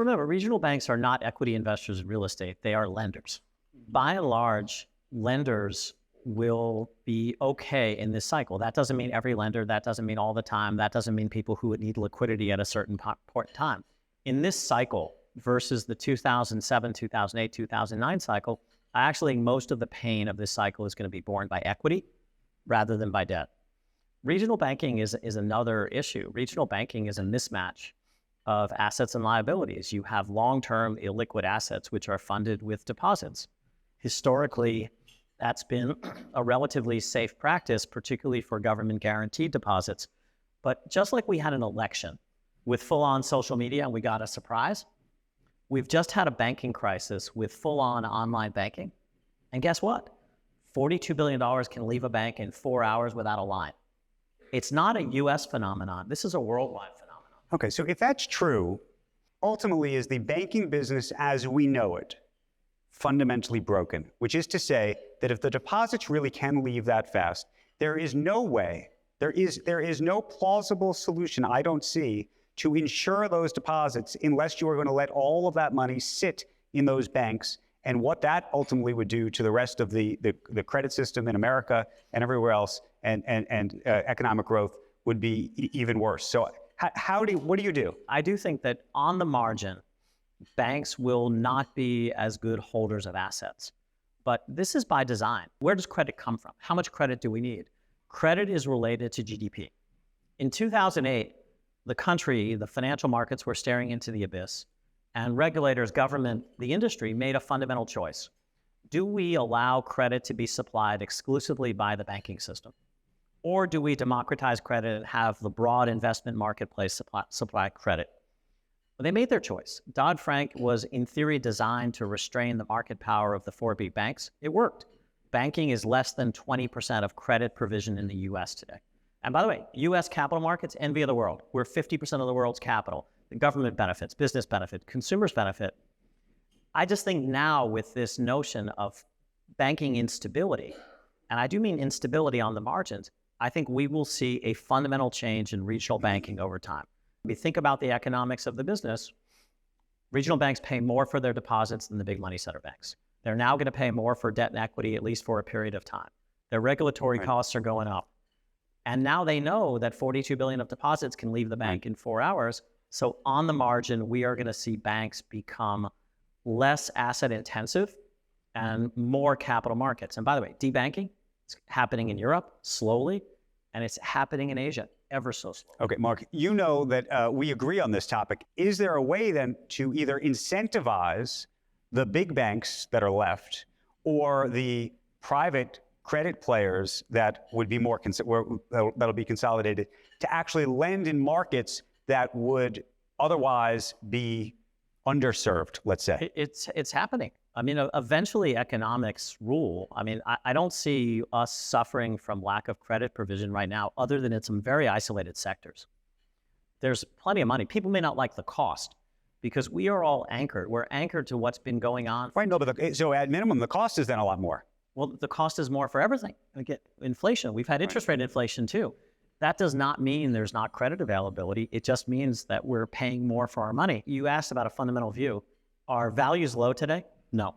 remember, regional banks are not equity investors in real estate. They are lenders. By and large, lenders will be okay in this cycle. That doesn't mean every lender. That doesn't mean all the time. That doesn't mean people who would need liquidity at a certain point in time. In this cycle versus the 2007, 2008, 2009 cycle, I actually think most of the pain of this cycle is going to be borne by equity rather than by debt. Regional banking is another issue. Regional banking is a mismatch of assets and liabilities. You have long-term illiquid assets which are funded with deposits. Historically, that's been a relatively safe practice, particularly for government guaranteed deposits. But just like we had an election with full-on social media and we got a surprise, we've just had a banking crisis with full-on online banking. And guess what? $42 billion can leave a bank in 4 hours without a line. It's not a US phenomenon. This is a worldwide phenomenon. Okay, so if that's true, ultimately is the banking business as we know it fundamentally broken, which is to say that if the deposits really can leave that fast, there is no way, there is no plausible solution I don't see to insure those deposits unless you are going to let all of that money sit in those banks, and what that ultimately would do to the rest of the credit system in America and everywhere else, and economic growth would be even worse. So what do you do? I do think that on the margin, banks will not be as good holders of assets. But this is by design. Where does credit come from? How much credit do we need? Credit is related to GDP. In 2008, the country, the financial markets were staring into the abyss, and regulators, government, the industry made a fundamental choice. Do we allow credit to be supplied exclusively by the banking system? Or do we democratize credit and have the broad investment marketplace supply credit? Well, they made their choice. Dodd-Frank was, in theory, designed to restrain the market power of the 4 big banks. It worked. Banking is less than 20% of credit provision in the US today. And by the way, US capital markets, envy of the world. We're 50% of the world's capital. The government benefits, business benefit, consumers benefit. I just think now with this notion of banking instability, and I do mean instability on the margins, I think we will see a fundamental change in regional banking over time. If you think about the economics of the business, regional banks pay more for their deposits than the big money center banks. They're now going to pay more for debt and equity, at least for a period of time. Their regulatory costs are going up. And now they know that 42 billion of deposits can leave the bank in 4 hours. So on the margin, we are going to see banks become less asset intensive and more capital markets. And by the way, debanking is happening in Europe slowly, and it's happening in Asia ever so slowly. Okay, Marc, you know that we agree on this topic. Is there a way then to either incentivize the big banks that are left or the private credit players that would be more that'll be consolidated to actually lend in markets that would otherwise be underserved, let's say? It's happening. I mean, eventually economics rule. I mean, I don't see us suffering from lack of credit provision right now, other than in some very isolated sectors. There's plenty of money. People may not like the cost because we are all anchored. We're anchored to what's been going on. Right, no, but so at minimum, the cost is then a lot more. Well, the cost is more for everything. We get inflation. We've had interest rate inflation too. That does not mean there's not credit availability. It just means that we're paying more for our money. You asked about a fundamental view. Are values low today? No.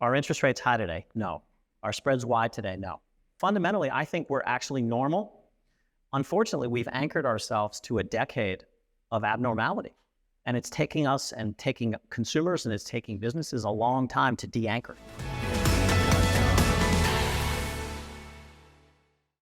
Are interest rates high today? No. Are spreads wide today? No. Fundamentally, I think we're actually normal. Unfortunately, we've anchored ourselves to a decade of abnormality. And it's taking us and taking consumers and it's taking businesses a long time to de-anchor.